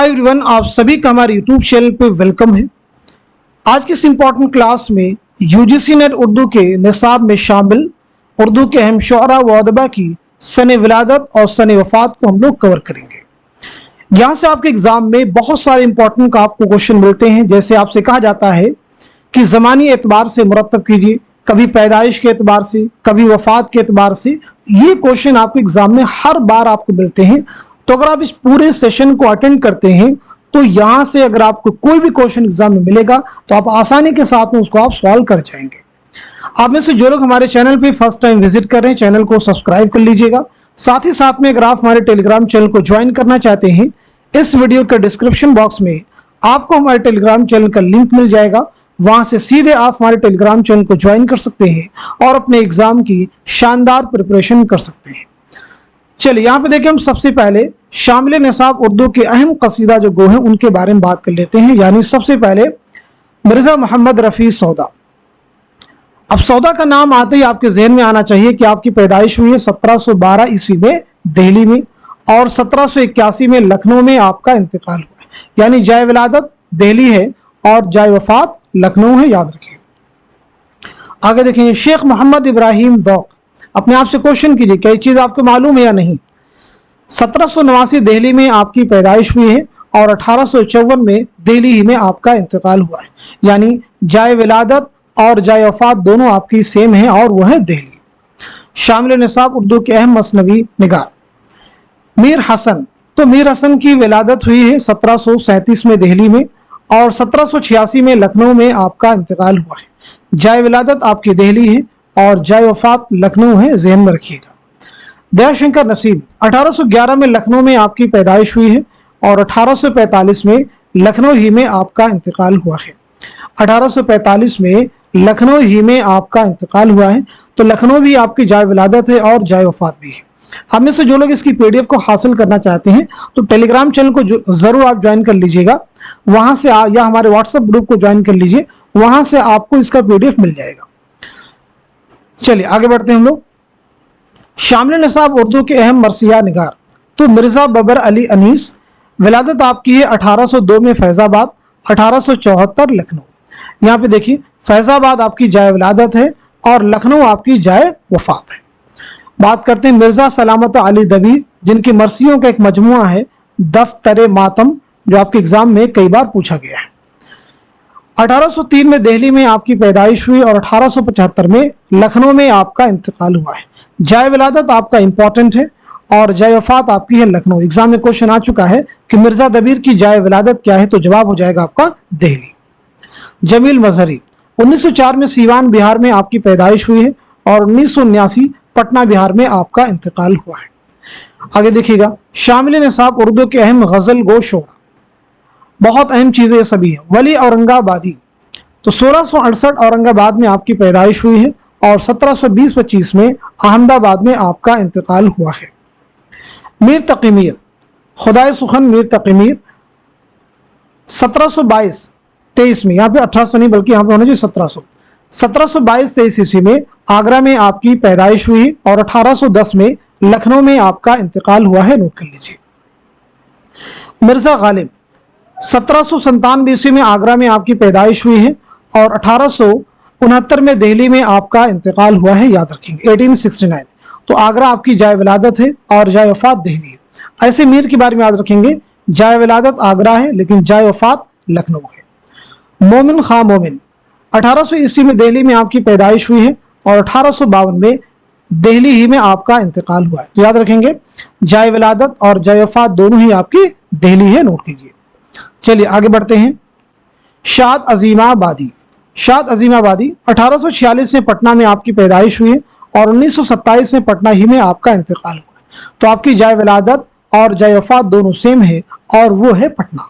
Hi everyone, आप सभी का हमारे यूट्यूब चैनल पे वेलकम है। आज की इस इम्पॉर्टेंट क्लास में यूजीसी नेट उर्दू के निसाब में शामिल उर्दू के अहम शुअरा व अदबा की सन विलादत और सन वफात को हम लोग कवर करेंगे। यहाँ से आपके एग्जाम में बहुत सारे इंपॉर्टेंट आपको क्वेश्चन मिलते हैं। जैसे आपसे कहा जाता है कि ज़मानी एतबार से मुरतब कीजिए, कभी पैदाइश के एतबार से, कभी वफात के एतबार से। ये क्वेश्चन आपके एग्जाम में हर बार आपको मिलते हैं। तो अगर आप इस पूरे सेशन को अटेंड करते हैं तो यहाँ से अगर आपको कोई भी क्वेश्चन एग्जाम में मिलेगा तो आप आसानी के साथ में उसको आप सॉल्व कर जाएंगे। आप में से जो लोग हमारे चैनल पे फर्स्ट टाइम विजिट कर रहे हैं, चैनल को सब्सक्राइब कर लीजिएगा। साथ ही साथ में अगर आप हमारे टेलीग्राम चैनल को ज्वाइन करना चाहते हैं, इस वीडियो के डिस्क्रिप्शन बॉक्स में आपको हमारे टेलीग्राम चैनल का लिंक मिल जाएगा। वहां से सीधे आप हमारे टेलीग्राम चैनल को ज्वाइन कर सकते हैं और अपने एग्जाम की शानदार प्रिपरेशन कर सकते हैं। चलिए यहाँ पे देखिए, हम सबसे पहले शामिल निसाब उर्दू के अहम कसीदा जो गो हैं उनके बारे में बात कर लेते हैं। यानी सबसे पहले मिर्जा मोहम्मद रफ़ी सौदा। अब सौदा का नाम आते ही आपके जहन में आना चाहिए कि आपकी पैदाइश हुई है 1712 ईस्वी में दिल्ली में और 1781 में लखनऊ में आपका इंतकाल हुआ है। यानी जाए विलादत दिल्ली है और जाए वफात लखनऊ है, याद रखिए। आगे देखेंगे, शेख मोहम्मद इब्राहिम ज़ौक़। अपने आप से क्वेश्चन कीजिए, क्या ये चीज़ आपको मालूम है या नहीं। 1789 दिल्ली में आपकी पैदाइश हुई है और 1854 में दिल्ली ही में आपका इंतकाल हुआ है। यानी जाए विलादत और जाए वफात दोनों आपकी सेम है और वह है दिल्ली। शामिल निसाब उर्दू के अहम मसनवी निगार मीर हसन। तो मीर हसन की विलादत हुई है 1737 में दिल्ली में और 1786 में लखनऊ में आपका इंतकाल हुआ है। जाए विलादत आपकी दिल्ली है और जाए वफात लखनऊ है, जहन में रखिएगा। दयाशंकर नसीम। 1811 में लखनऊ में आपकी पैदाइश हुई है और 1845 में लखनऊ ही में आपका इंतकाल हुआ है। 1845 में लखनऊ ही में आपका इंतकाल हुआ है। तो लखनऊ भी आपकी जाए विलादत है और जाए वफात भी है। हम में से जो लोग इसकी पीडीएफ को हासिल करना चाहते हैं तो टेलीग्राम चैनल को जरूर आप ज्वाइन कर लीजिएगा। वहां से या हमारे व्हाट्सएप ग्रुप को ज्वाइन कर लीजिए, वहां से आपको इसका पीडीएफ मिल जाएगा। चलिए आगे बढ़ते हैं हम लोग। शामिल निसाब उर्दू के अहम मरसिया निगार। तो मिर्जा बबर अली अनीस। विलादत आपकी है 1802 में फैजाबाद, 1874 लखनऊ। यहाँ पे देखिए, फैजाबाद आपकी जाए विलादत है और लखनऊ आपकी जाए वफात है। बात करते हैं मिर्जा सलामत अली दबीर, जिनकी मरसियों का एक मजमुआ है दफ्तर मातम, जो आपके एग्जाम में कई बार पूछा गया है। 1803 में दिल्ली में आपकी पैदाइश हुई और 1875 में लखनऊ में आपका इंतकाल हुआ है। जाए विलादत आपका इंपॉर्टेंट है और जाए वफात आपकी है लखनऊ। एग्जाम में क्वेश्चन आ चुका है कि मिर्जा दबीर की जाए विलादत क्या है, तो जवाब हो जाएगा आपका दिल्ली। जमील मजहरी। 1904 में सीवान बिहार में आपकी पैदाइश हुई है और 1979 पटना बिहार में आपका इंतकाल हुआ है। आगे देखिएगा, शामिल निसाब उर्दू के अहम गजल गो शोरा। बहुत अहम चीजें ये सभी हैं। वली औरंगाबादी। तो 1668 औरंगाबाद में आपकी पैदाइश हुई है और 1720-25 में अहमदाबाद में आपका इंतकाल हुआ है। मीर तकी मीर। खुदाए सुखन मीर तकी मीर 1722-23 में, यहाँ पे 1800 नहीं बल्कि यहाँ पे होना चाहिए 1722-23 ईस्वी में आगरा में आपकी पैदाइश हुई और 1810 में लखनऊ में आपका इंतकाल हुआ है, नोट कर लीजिए। मिर्जा गालिब। 1797 ईस्वी में आगरा में आपकी पैदाइश हुई है और 1869 में दिल्ली में आपका इंतकाल हुआ है, याद रखेंगे 1869। तो आगरा आपकी जाए विलादत है और जाए वफात दिल्ली है। ऐसे मीर के बारे में याद रखेंगे, जाए विलादत आगरा है लेकिन जाए वफात लखनऊ है। मोमिन खां मोमिन। 1800 ईस्वी में दिल्ली में आपकी पैदाइश हुई है और 1852 में दिल्ली ही में आपका इंतकाल हुआ है। तो याद रखेंगे, जाए विलादत और जाए वफात दोनों ही आपकी दिल्ली है, नोट कीजिए। चलिए आगे बढ़ते हैं। शाद अजीमाबादी। शाद अजीमाबादी 1846 में पटना में आपकी पैदाइश हुई है और 1927 में पटना ही में आपका इंतकाल हुआ है। तो आपकी जाए विलादत और जाए वफात दोनों सेम है और वो है पटना।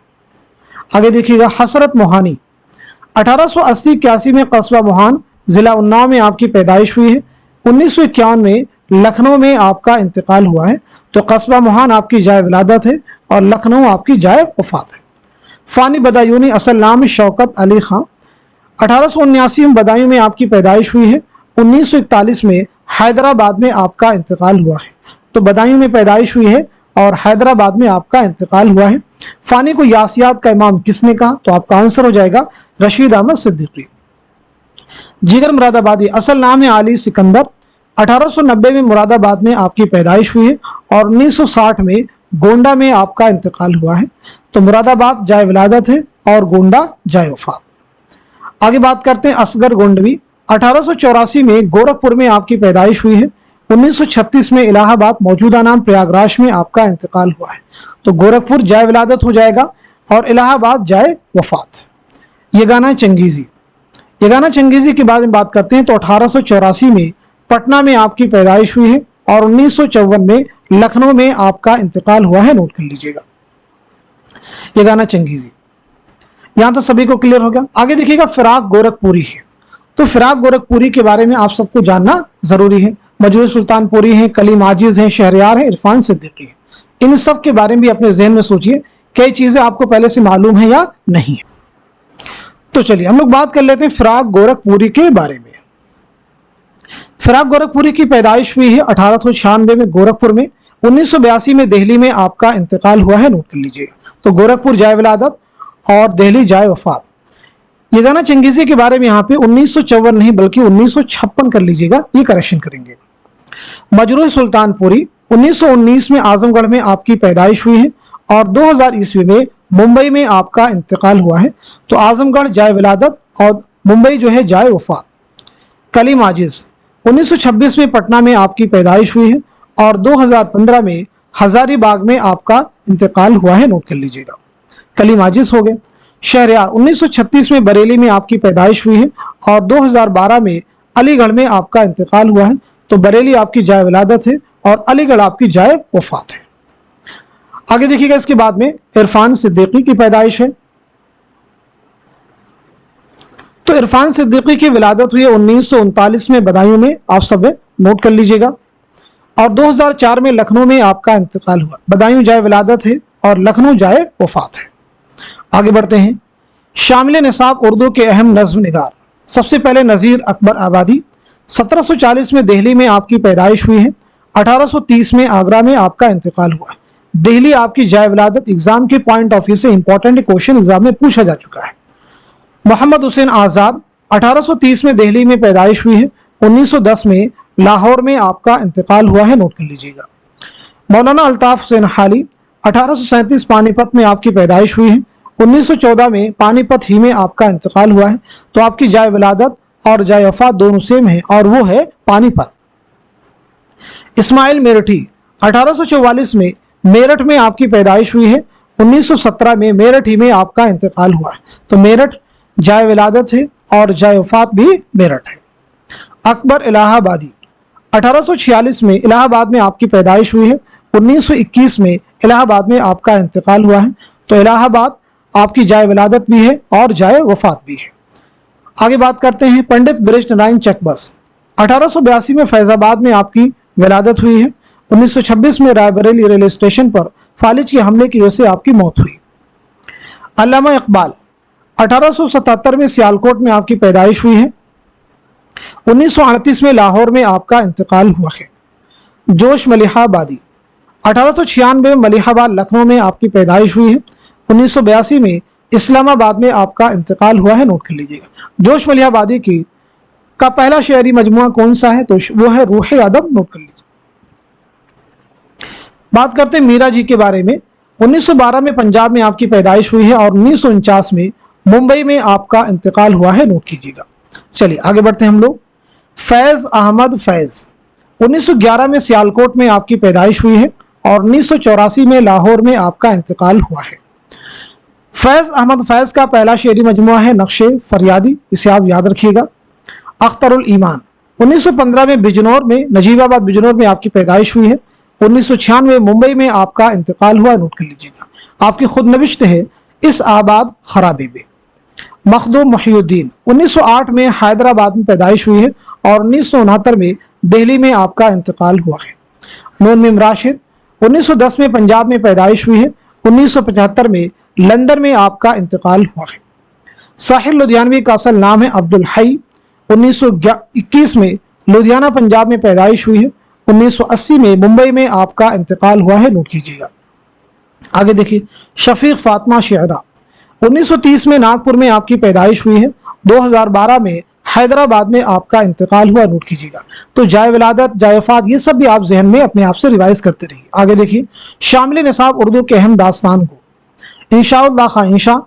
आगे देखिएगा, हसरत मोहानी। 1880-81 में कस्बा मोहान जिला उन्नाव में आपकी पैदाइश हुई है। 1951 में लखनऊ में आपका इंतकाल हुआ है। तो कस्बा मोहान आपकी जाए विलादत है और लखनऊ आपकी जाए वफात है। फानी बदायूनी। असल नाम शौकत अली खां। 1879 में बदायूं में आपकी पैदाइश हुई है। 1941 में हैदराबाद में आपका इंतकाल हुआ है। तो बदायूं में पैदाइश हुई है और हैदराबाद में आपका इंतकाल हुआ है। فانی کو یاسیات کا امام کس نے کہا؟ تو آپ کا آنسر ہو جائے گا رشید احمد صدیقی۔ جگر مراد آبادی اصل نام ہے علی سکندر۔ 1890 میں مراد آباد میں آپ کی پیدائش ہوئی ہے اور 1960 میں گونڈا میں آپ کا انتقال ہوا ہے۔ تو مراد آباد جائے ولادت ہے اور گونڈا جائے وفات۔ آگے بات کرتے ہیں اصغر گونڈوی۔ 1884 میں گورکھپور میں آپ کی پیدائش ہوئی ہے۔ 1936 میں الہ آباد موجودہ نام پریاگ راج میں آپ کا انتقال ہوا ہے۔ تو گورکھپور جائے ولادت ہو جائے گا اور الہ آباد جائے وفات۔ یگانہ چنگیزی، یگانہ چنگیزی کے بارے میں بات کرتے ہیں تو 1884 میں پٹنہ میں آپ کی پیدائش ہوئی ہے اور 1954 میں لکھنؤ میں آپ کا انتقال ہوا ہے، نوٹ کر لیجئے گا یگانہ چنگیزی۔ یہاں تو سبھی کو کلیئر ہو گیا۔ آگے دیکھیے گا فراق گورکھپوری ہے، تو فراق گورکھپوری کے بارے میں آپ سب کو جاننا ضروری ہے۔ مجروح سلطان پوری ہیں، کلیم عاجز ہیں، شہریار ہیں، عرفان صدیقی ہیں۔ ان سب کے بارے میں بھی اپنے ذہن میں سوچئے کئی چیزیں آپ کو پہلے سے معلوم ہیں یا نہیں ہے۔ تو چلیے ہم لوگ بات کر لیتے ہیں فراق گورکھپوری کے بارے میں۔ فراق گورکھپوری کی پیدائش ہوئی ہے 1896 میں گورکھپور میں۔ 1982 میں دہلی میں آپ کا انتقال ہوا ہے، نوٹ کر لیجئے گا۔ تو گورکھپور جائے ولادت اور دہلی جائے وفات۔ یگانہ چنگیزی کے بارے میں یہاں پہ 1954 نہیں بلکہ 1956 کر لیجئے گا، یہ کریکشن کریں گے۔ مجروح سلطان پوری 1919 میں اعظم گڑھ میں آپ کی پیدائش ہوئی ہے اور 2000 عیسوی میں ممبئی میں آپ کا انتقال ہوا ہے۔ تو اعظم گڑھ جائے ولادت اور ممبئی جو ہے جائے وفات۔ کلیم عاجز 1926 میں پٹنہ میں آپ کی پیدائش ہوئی ہے اور 2015 میں ہزاری باغ میں آپ کا انتقال ہوا ہے، نوٹ کر لیجئے گا۔ کلیم عاجز ہو گئے۔ شہریار 1936 میں بریلی میں آپ کی پیدائش ہوئی ہے اور 2012 میں علی گڑھ میں آپ کا انتقال ہوا ہے۔ تو بریلی آپ کی جائے ولادت ہے اور علی گڑھ آپ کی جائے وفات ہے۔ آگے دیکھیے گا اس کے بعد میں عرفان صدیقی کی پیدائش ہے۔ تو عرفان صدیقی کی ولادت ہوئی ہے 1939 میں بدایوں میں، آپ سب نوٹ کر لیجئے گا، اور 2004 میں لکھنؤ میں آپ کا انتقال ہوا۔ بدایوں جائے ولادت ہے اور لکھنؤ جائے وفات ہے۔ آگے بڑھتے ہیں۔ شامل نصاب اردو کے اہم نظم نگار، سب سے پہلے نذیر اکبر آبادی۔ 1740 میں دہلی میں آپ کی پیدائش ہوئی ہے۔ 1830 میں آگرہ میں آپ کا انتقال ہوا ہے۔ دہلی آپ کی جائے ولادت ایگزام کے پوائنٹ آف ویو سے امپورٹنٹ کوشچن ایگزام میں پوچھا جا چکا ہے۔ محمد حسین آزاد 1830 میں دہلی میں پیدائش ہوئی ہے۔ 1910 میں لاہور میں آپ کا انتقال ہوا ہے، نوٹ کر لیجئے گا۔ مولانا الطاف حسین حالی 1837 پانی پت میں آپ کی پیدائش ہوئی ہے۔ 1914 میں پانی پت ہی میں آپ کا انتقال ہوا ہے۔ تو آپ کی جائے ولادت اور جائے وفات دونوں سیم ہیں اور وہ ہے پانی پت۔ اسماعیل میرٹھی 1844 میں میرٹھ میں آپ کی پیدائش ہوئی ہے۔ 1917 میں میرٹھ ہی میں آپ کا انتقال ہوا ہے۔ تو میرٹھ جائے ولادت ہے اور جائے وفات بھی میرٹھ ہے۔ اکبر الہ آبادی 1846 میں الہ آباد میں آپ کی پیدائش ہوئی ہے۔ 1921 میں الہ آباد میں آپ کا انتقال ہوا ہے۔ تو الہ آباد آپ کی جائے ولادت بھی ہے اور جائے وفات بھی ہے۔ آگے بات کرتے ہیں پنڈت برج نارائن چکبس 1882 میں فیض آباد میں آپ کی ولادت ہوئی ہے۔ 1926 میں رائے بریلی ریلوے اسٹیشن پر فالج کے حملے کی وجہ سے آپ کی موت ہوئی۔ علامہ اقبال 1877 میں سیالکوٹ میں آپ کی پیدائش ہوئی ہے۔ 1938 میں لاہور میں آپ کا انتقال ہوا ہے۔ جوش ملیحہ آبادی 1896 میں ملیحہ آباد لکھنؤ میں آپ کی پیدائش ہوئی ہے۔ 1982 میں اسلام آباد میں آپ کا انتقال ہوا ہے، نوٹ کر لیجئے گا۔ جوش ملیحہ آبادی کا پہلا شعری مجموعہ کون سا ہے؟ تو وہ ہے روح ادب، نوٹ کر لیجئے۔ بات کرتے ہیں میرا جی کے بارے میں۔ 1912 میں پنجاب میں آپ کی پیدائش ہوئی ہے اور 1949 میں ممبئی میں آپ کا انتقال ہوا ہے، نوٹ کیجئے گا۔ چلیے آگے بڑھتے ہیں ہم لوگ۔ فیض احمد فیض 1911 میں سیالکوٹ میں آپ کی پیدائش ہوئی ہے اور 1984 میں لاہور میں آپ کا انتقال ہوا ہے۔ فیض احمد فیض کا پہلا شعری مجموعہ ہے نقش فریادی، اسے آپ یاد رکھیے گا۔ اختر الایمان 1915 میں بجنور میں نجیب آباد بجنور میں آپ کی پیدائش ہوئی ہے۔ 1996 ممبئی میں آپ کا انتقال ہوا، نوٹ کر لیجئے گا۔ آپ کی خود نوشت ہے اس آباد خرابے میں۔ مخدوم محی الدین 1908 میں حیدرآباد میں پیدائش ہوئی ہے اور 1969 میں دہلی میں آپ کا انتقال ہوا ہے۔ نون میم راشد 1910 میں پنجاب میں پیدائش ہوئی ہے۔ 1975 میں لندن میں آپ کا انتقال ہوا ہے۔ ساحر لدھیانوی کا اصل نام ہے عبدالحی۔ 1921 میں لدھیانہ پنجاب میں پیدائش ہوئی ہے۔ 1980 میں ممبئی میں آپ کا انتقال ہوا ہے، نوٹ کیجیے گا۔ आगे देखिए, शफीक फातिमा शेरा 1930 में नागपुर में आपकी पैदाइश हुई है, 2012 में हैदराबाद में आपका इंतकाल हुआ। नोट कीजिएगा। तो जाए विलादत, जाए वफात, ये सब भी आप जहन में अपने आप से रिवाइज करते रहिए। आगे देखिए, शामिल निसाब उर्दू के अहम दास्तान को इंशाअल्लाह खाइंशा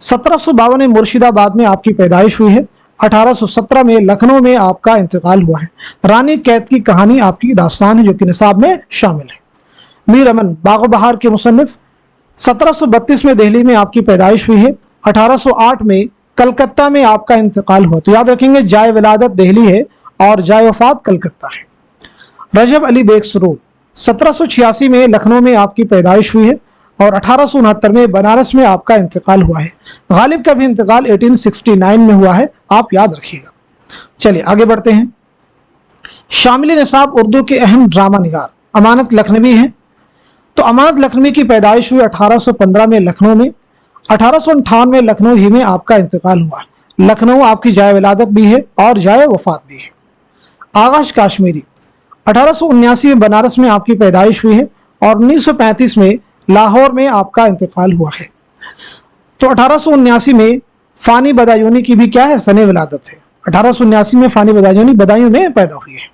1752 में मुर्शिदाबाद में आपकी पैदाइश हुई है, 1817 में लखनऊ में आपका इंतकाल हुआ है। रानी कैद की कहानी आपकी दास्तान है जो कि निसाब में शामिल है। मीर अमन बाग़ बहार के मुसन्निफ 1732 में दिल्ली में आपकी पैदाइश हुई है, 1808 में कलकत्ता में आपका इंतकाल हुआ। तो याद रखेंगे, जाए विलादत दिल्ली है और जाए वफात कलकत्ता है। रजब अली बेग सरूर 1786 में लखनऊ में आपकी पैदाइश हुई है और 1869 में बनारस में आपका इंतकाल हुआ है। गालिब का भी इंतकाल 1869 में हुआ है, आप याद रखिएगा। चलिए आगे बढ़ते हैं। शामिल निसाब उर्दू के अहम ड्रामा निगार अमानत लखनवी हैं। तो अमानत लखनवी की पैदाइश हुई 1815 में लखनऊ में, 1858 में लखनऊ ही में आपका इंतकाल हुआ। लखनऊ आपकी जाए विलादत भी है और जाए वफात भी है। आगाश काश्मीरी 1879 में बनारस में आपकी पैदाइश हुई है और 1935 में लाहौर में आपका इंतकाल हुआ है। तो 1879 में फ़ानी बदायूनी की भी क्या है, सने विलादत है। 1879 में फ़ानी बदायूनी बदायूं में पैदा हुई है।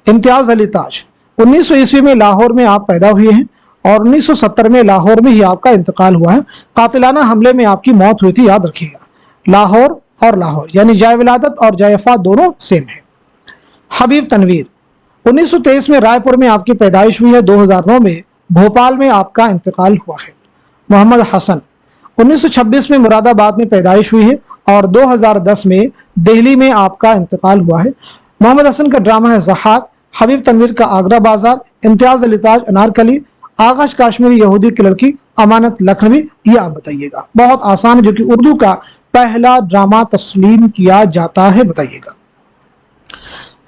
इम्तियाज़ अली ताज 1900 ईस्वी में लाहौर में आप पैदा हुए हैं और 1970 में लाहौर में ही आपका इंतकाल हुआ है। कातिलाना हमले में आपकी मौत हुई थी, याद रखिएगा। लाहौर और लाहौर यानी जाए विलादत और जाए वफात दोनों सेम है। हबीब तनवीर 1923 में रायपुर में आपकी पैदाइश हुई है, 2009 में भोपाल में आपका इंतकाल हुआ है। मोहम्मद हसन 1926 में मुरादाबाद में पैदाइश हुई है और 2010 में दिल्ली में आपका इंतकाल हुआ है। मोहम्मद हसन का ड्रामा है ज़हाक, हबीब तनवीर का आगरा बाजार, इम्तियाज़ अली ताज अनारकली, आगाश काश्मीरी यहूदी की लड़की, अमानत लखनवी, ये आप बताइएगा। बहुत आसान है, जो कि उर्दू का पहला ड्रामा तस्लीम किया जाता है, बताइएगा।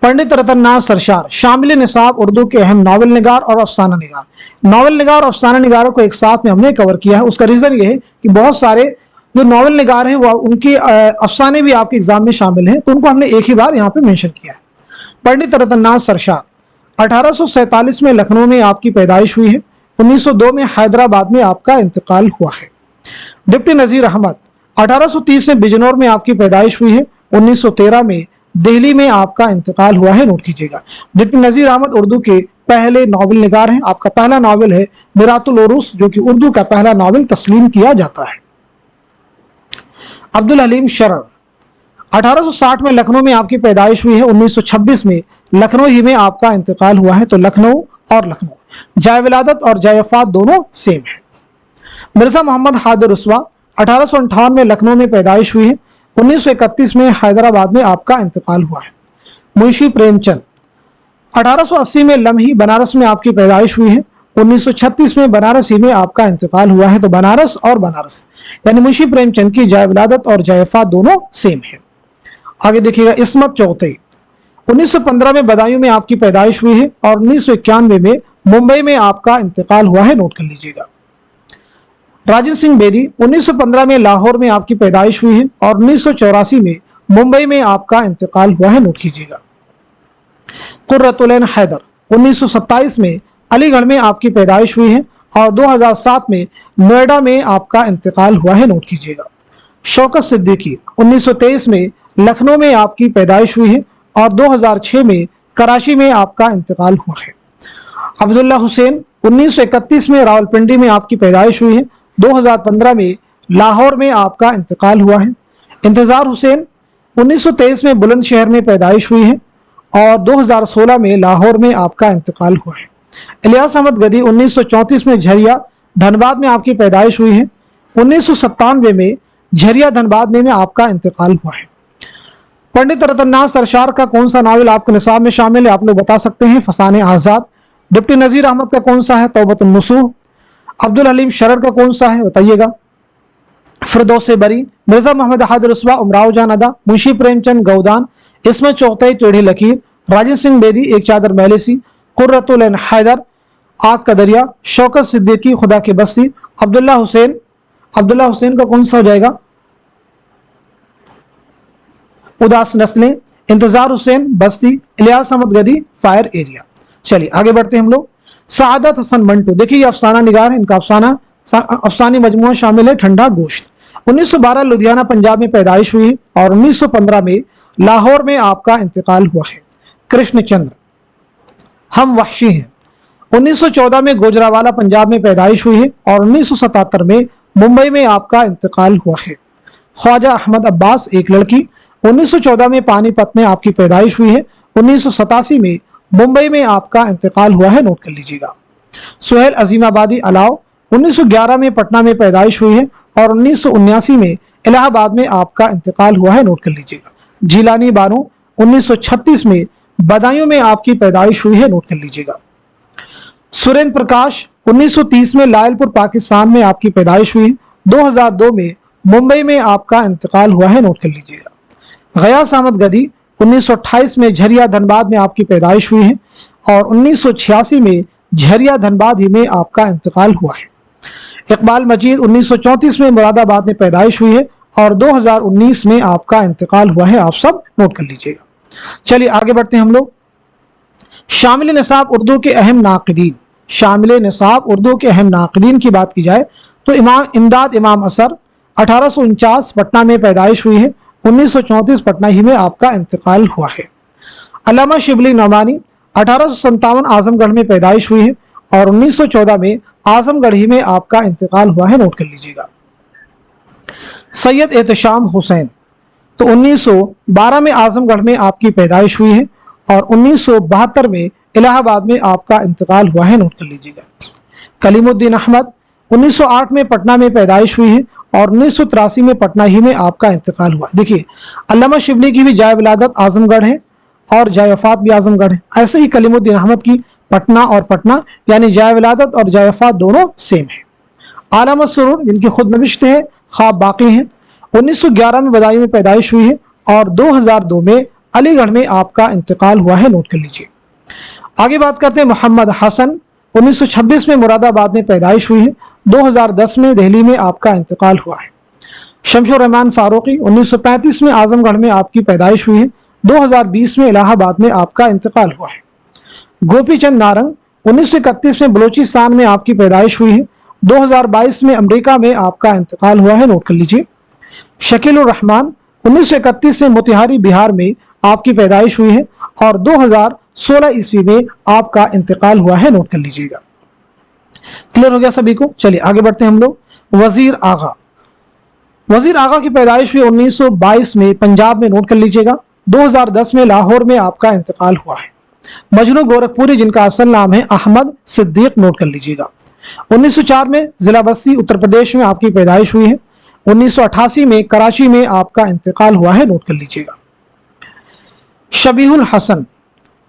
पंडित रतन नाथ सरशार शामिल निसाब उर्दू के अहम नावल निगार और अफसाना निगार। नावल निगार और अफसाना निगारों को एक साथ में हमने कवर किया है। उसका रीजन ये है कि बहुत सारे जो नावल निगार हैं वो उनके अफसाने भी आपके एग्जाम में शामिल हैं, तो उनको हमने एक ही बार यहाँ पे मेंशन किया है। पंडित रतन नाथ सरशार 1847 में लखनऊ में आपकी पैदाइश हुई है, 1902 में हैदराबाद में आपका इंतकाल हुआ है। डिप्टी नज़ीर अहमद 1830 में बिजनौर में आपकी पैदाइश हुई है, 1913 में दिल्ली में आपका इंतकाल हुआ है। नोट कीजिएगा। डिप्टी नज़ीर अहमद उर्दू के पहले नावल निगार हैं। आपका पहला नावल है मिरातुल उरूस, जो कि उर्दू का पहला नावल तस्लीम किया जाता है। अब्दुल हलीम शरर 1860 में लखनऊ में आपकी पैदाइश हुई है, 1926 में लखनऊ ही में आपका इंतकाल हुआ है। तो लखनऊ और लखनऊ, जाए विलादत और जाए वफात दोनों सेम है। मिर्जा मोहम्मद हादिर रुस्वा 1858 में लखनऊ में पैदाइश हुई है, 1931 में हैदराबाद में आपका इंतकाल हुआ है। मुंशी प्रेमचंद 1880 में लम्ही बनारस में आपकी पैदाइश हुई है, 1936 में बनारस ही में आपका इंतकाल हुआ है। तो बनारस और बनारस यानी मुंशी प्रेमचंद की जाए विलादत और जाए वफात दोनों सेम है। आगे देखिएगा। इस्मत चौथे 1915 में बदायूं में आपकी पैदाइश हुई है और 1991 में मुंबई में आपका इंतकाल हुआ है। नोट कर लीजिएगा। राजन सिंह बेदी 1915 में लाहौर में आपकी पैदाइश हुई है और 1984 में मुंबई में आपका इंतकाल हुआ है। नोट कीजिएगा। कुर्रतुल ऐन हैदर 1927 में अलीगढ़ में आपकी पैदाइश हुई है और 2007 में नोएडा में आपका इंतकाल हुआ है। नोट कीजिएगा। शौकत सिद्दीकी 1923 में लखनऊ में आपकी पैदाइश हुई है और 2006 में कराची में आपका इंतकाल हुआ है। अब्दुल्ला हुसैन 1931 में रावलपिंडी में आपकी पैदाइश हुई है, 2015 में लाहौर में आपका इंतकाल हुआ है। इंतजार हुसैन 1923 में बुलंदशहर में पैदाइश हुई है और 2016 में लाहौर में आपका इंतकाल हुआ है। इलियास अहमद गदी 1934 में झरिया धनबाद में आपकी पैदाइश हुई है, 1997 में झरिया धनबाद में आपका इंतकाल हुआ है। पंडित रतन नाथ सरशार का कौन सा नावल आपके निसाब में शामिल है, आप लोग बता सकते हैं। फसाने आज़ाद। डिप्टी नज़ीर अहमद का कौन सा है, तौबतुन नसूह। अब्दुल हलीम शरर का कौन सा है, बताइएगा। फिरदौस बरी। मिर्जा मोहम्मद हादिर रुस्वा, उमराव जान अदा, मुंशी प्रेमचंद गौदान, इस्मत चौथे टेढ़ी लकीर, राजन सिंह बेदी एक चादर मैलेसी, कुर्रतुल ऐन हैदर, आग का दरिया, शौकत सिद्दीकी खुदा की बस्ती, अब्दुल्ला हुसैन का कौन सा हो जाएगा, उदास नस्लें, इंतजार हुसैन बस्ती, इलियास अहमद गदी फायर एरिया। चलिए आगे बढ़ते हैं हम लोग। सआदत हसन मंटू, देखिए ये अफसाना निगार है, इनका अफसाना अफसानी मजमूआ शामिल है ठंडा गोश्त। 1912 लुधियाना पंजाब में पैदाइश हुई है और 1915 में लाहौर में आपका इंतकाल हुआ है। कृष्णचंद्र, हम वहशी हैं। 1914 में गुजरावाला पंजाब में पैदाइश हुई है और 1977 में मुंबई में आपका इंतकाल हुआ है। ख्वाजा अहमद अब्बास, एक लड़की, 1914 में पानीपत में आपकी पैदाइश हुई है। 1987 में मुंबई में आपका इंतकाल हुआ है, नोट कर लीजिएगा। सुहेल अजीमाबादी अलाव, 1911 में पटना में पैदाइश हुई है और 1979 में इलाहाबाद में आपका इंतकाल हुआ है, नोट कर लीजिएगा। जिलानी बानो, 1936 में बदायूं में आपकी पैदाइश हुई है, नोट कर लीजिएगा। सुरेंद्र प्रकाश, 1930 में लायलपुर पाकिस्तान में आपकी पैदाइश हुई है। 2002 में मुंबई में आपका इंतकाल हुआ है, नोट कर लीजिएगा। गयास अहमद गदी, 1928 में झरिया धनबाद में आपकी पैदाइश हुई है और 1986 में झरिया धनबाद ही में आपका इंतकाल हुआ है। इकबाल मजीद, 1934 में मुरादाबाद में पैदाइश हुई है और 2019 में आपका इंतकाल हुआ है। आप सब नोट कर लीजिएगा। चलिए आगे बढ़ते हैं हम लोग। शामिल निसाब उर्दू के अहम नाक़िदीन। शामिल निसाब उर्दू के अहम नाक़िदीन की बात की जाए तो इमदाद इमाम असर, 1849 पटना में पैदाइश हुई है। 1934 पटना ही में आपका इंतकाल हुआ है। अल्लामा शिबली नौमानी, 1857 आजमगढ़ में पैदाइश हुई है और 1914 में आजमगढ़ ही में आपका इंतकाल हुआ है, नोट कर लीजिएगा। सैयद एहतशाम हुसैन, तो 1912 में आजमगढ़ में आपकी पैदाइश हुई है और 1972 में इलाहाबाद में आपका इंतकाल हुआ है, नोट कर लीजिएगा। कलीमुद्दीन अहमद, 1908 में पटना में पैदाइश हुई है और 1983 में पटना ही में आपका इंतकाल हुआ। देखिए, अल्लामा शिबली की भी जाय विलादत आजमगढ़ है और जाय वफात भी आजमगढ़ है। ऐसे ही कलीमुद्दीन अहमद की पटना और पटना यानी जाय विलादत और जाय वफात दोनों सेम है। आला मसरूर, जिनकी खुद नविश्त है ख्वाब बाकी हैं, 1911 में बदायूं में पैदाइश हुई है और 2002 में अलीगढ़ में आपका इंतकाल हुआ है, नोट कर लीजिए। आगे बात करते हैं मोहम्मद हसन, 1926 में मुरादाबाद में पैदाइश हुई है। 2010 में दिल्ली में आपका इंतकाल हुआ है। शमशुर रहमान फारूकी, 1935 में आजमगढ़ में आपकी पैदाइश हुई है। 2020 में इलाहाबाद में आपका इंतकाल हुआ है। गोपी चंद नारंग, 1931 में बलूचिस्तान में आपकी पैदाइश हुई है। 2022 में अमेरिका में आपका इंतकाल हुआ है, नोट कर लीजिए। शकीलुर रहमान, 1931 से मोतिहारी बिहार में आपकी पैदाइश हुई है और 2016 ईस्वी में आपका इंतकाल हुआ है, नोट कर लीजिएगा। क्लियर हो गया सभी को। चलिए आगे बढ़ते हैं हम लोग। वजीर आगा, वजीर आगा की पैदाइश हुई 1922 में पंजाब में, नोट कर लीजिएगा। 2010 में लाहौर में आपका इंतकाल हुआ है। मजनू गोरखपुरी, जिनका असल नाम है अहमद सिद्दीक, नोट कर लीजिएगा। 1904 में जिला बस्ती उत्तर प्रदेश में आपकी पैदाइश हुई है। 1988 में कराची में आपका इंतकाल हुआ है, नोट कर लीजिएगा। शबीहुल हसन,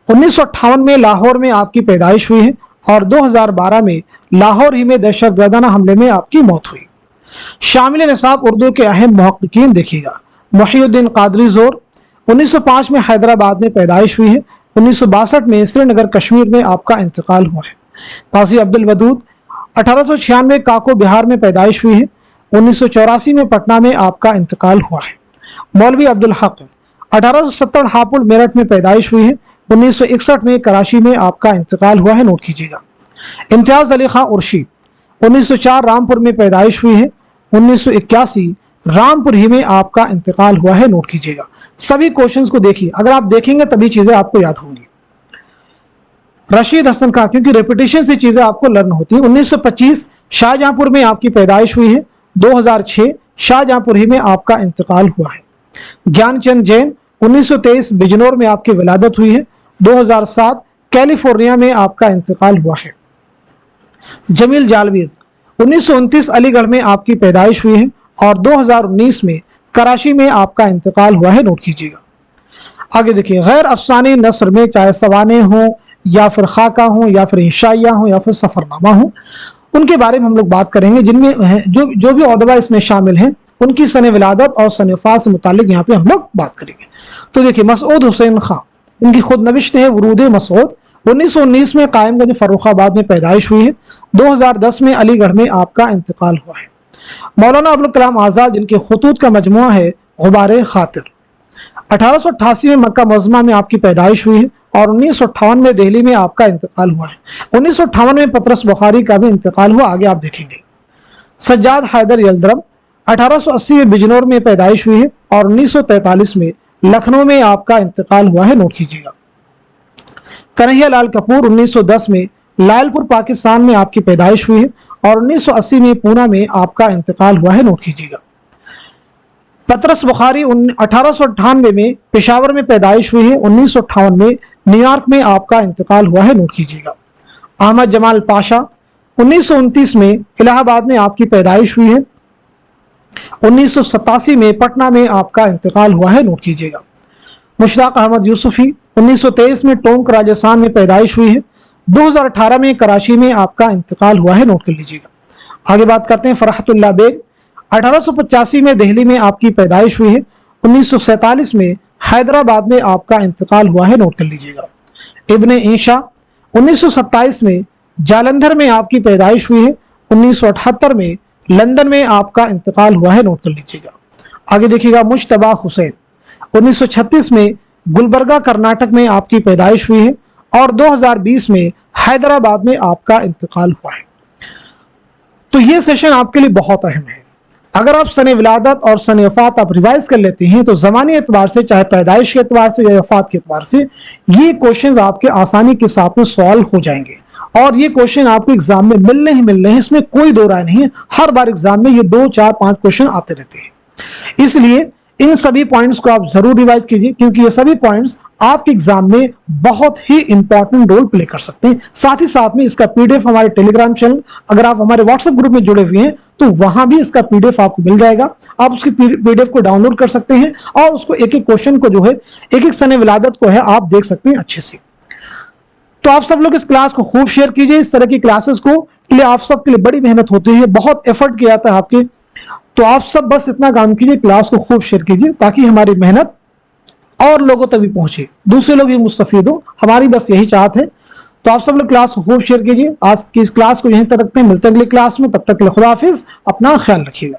1958 में लाहौर में आपकी पैदाइश हुई है और 2012 में लाहौर ही में दहशतगर्दाना हमले में आपकी मौत हुई। शामिल निसाब उर्दू के अहम मुहक्किकीन देखिएगा। मुहिउद्दीन कादरी जोर, 1905 में हैदराबाद में पैदाइश हुई है। 1962 में श्रीनगर कश्मीर में आपका इंतकाल हुआ है। काजी अब्दुल वदूद, 1896 काको बिहार में पैदाइश हुई है। 1984 में पटना में आपका इंतकाल हुआ है। मौलवी अब्दुल हक, 1870 हापुड़ मेरठ में पैदाइश हुई है। 1961 में कराची में आपका इंतकाल हुआ है, नोट कीजिएगा। इम्तियाज अली खां उर्शी, 1904 रामपुर में पैदाइश हुई है। 1981 रामपुर ही में आपका इंतकाल हुआ है, नोट कीजिएगा। सभी क्वेश्चंस को देखिए, अगर आप देखेंगे तभी चीजें आपको याद होंगी। रशीद हसन खां, क्योंकि रेपिटेशन से चीजें आपको लर्न होती हैं। 1925 शाहजहांपुर में आपकी पैदाइश हुई है। 2006 शाहजहांपुर ही में आपका इंतकाल हुआ है। ज्ञानचंद जैन, 1923 बिजनौर में आपकी विलादत हुई है। 2007 कैलिफोर्निया में आपका इंतकाल हुआ है। जमील जालवीद, 1929 अलीगढ़ में आपकी पैदाइश हुई है और 2019 में कराची में आपका इंतकाल हुआ है, नोट कीजिएगा। आगे देखिए, गैर अफसानी नस्र में चाहे सवाने हों या फिर खाका हों या फिर इंशाइया हों या फिर सफरनामा हों, उनके बारे में हम लोग बात करेंगे, जिनमें जो भी औदबा इसमें शामिल हैं उनकी सन विलादत और सन वफात से मुतालिक यहाँ पे हम लोग बात करेंगे। तो देखिए, मसऊद हुसैन खां, इनकी खुद नविश्त है वरूद मसऊद, 1919 में कायमगंज फर्रुखाबाद में पैदाइश हुई है। 2010 में अलीगढ़ में आपका इंतकाल हुआ है। मौलाना अबुल कलाम आज़ाद, जिनके खतूत का मजमुआ है गुबारे खातिर, 1888 में मक्का मुअज़्ज़मा में आपकी पैदाइश हुई है और 1958 में दिल्ली में आपका इंतकाल हुआ है। 1958 में पतरस बुखारी का भी इंतकाल हुआ, आगे आप देखेंगे। सज्जाद हैदर यल्दरम 1880 में बिजनौर में पैदाइश हुई है और 1943 में लखनऊ में आपका इंतकाल हुआ है, नोट कीजिएगा। कन्हैया लाल कपूर 1910 में लालपुर पाकिस्तान में आपकी पैदाइश हुई है और 1980 में पूना में आपका इंतकाल हुआ है, नोट कीजिएगा। पतरस बुखारी 1898 में पेशावर में पैदाइश हुई है, 1958 में न्यूयॉर्क में आपका इंतकाल हुआ है, नोट कीजिएगा। अहमद जमाल पाशा 1929 में इलाहाबाद में आपकी पैदाइश हुई है, 1987 में पटना में आपका इंतकाल हुआ है, नोट कीजिएगा। मुश्ताक अहमद यूसुफी 1923 में टोंक राजस्थान में पैदाइश हुई है, 2018 में कराची में आपका इंतकाल हुआ है, नोट कर लीजिएगा। आगे बात करते हैं फरहतुल्लाह बेग 1885 में दिल्ली में आपकी पैदाइश हुई है, 1947 में हैदराबाद में आपका इंतकाल हुआ है, नोट कर लीजिएगा। इब्ने ईशा 1927 में जालंधर में आपकी पैदाइश हुई है, 1978 में लंदन में आपका इंतकाल हुआ है, नोट कर लीजिएगा। आगे देखिएगा मुश्तबा हुसैन 1936 में गुलबर्गा कर्नाटक में आपकी पैदाइश हुई है और 2020 में हैदराबाद में आपका इंतकाल हुआ है। तो ये सेशन आपके लिए बहुत अहम है। अगर आप सने विलादत और सने वफात आप रिवाइज कर लेते हैं तो ज़मानी एतबार से, चाहे पैदाइश के एतबार से या वफात के एतबार से, ये क्वेश्चंस आपके आसानी के साथ में सॉल्व हो जाएंगे और ये क्वेश्चन आपको एग्जाम में मिलने ही मिलने हैं, इसमें कोई दो राय नहीं है। हर बार एग्जाम में ये 2, 4, 5 क्वेश्चन आते रहते हैं। इसलिए इन सभी पॉइंट्स को आप जरूर रिवाइज कीजिए क्योंकि ये सभी पॉइंट्स आपके एग्जाम में बहुत ही इंपॉर्टेंट रोल प्ले कर सकते हैं। साथ ही साथ में इसका पीडीएफ हमारे टेलीग्राम चैनल, अगर आप हमारे व्हाट्सएप ग्रुप में जुड़े हुए हैं तो वहां भी इसका पीडीएफ आपको मिल जाएगा। आप उसकी पीडीएफ को डाउनलोड कर सकते हैं और उसको एक एक क्वेश्चन को जो है, एक एक सने विलादत को है, आप देख सकते हैं अच्छे से। तो आप सब लोग इस क्लास को खूब शेयर कीजिए। इस तरह की क्लासेस को के लिए आप सबके लिए बड़ी मेहनत होती है, बहुत एफर्ट किया जाता है आपके, तो आप सब बस इतना काम कीजिए, क्लास को खूब शेयर कीजिए ताकि हमारी मेहनत और लोगों तक भी पहुंचे, दूसरे लोग भी मुस्तफीद हो। हमारी बस यही चाहत है। तो आप सब लोग क्लास को खूब शेयर कीजिए। आज की इस क्लास को यहीं तक रखते हैं, मिलते हैं अगली क्लास में। तब तक के लिए खुदा हाफिज, अपना ख्याल रखिएगा।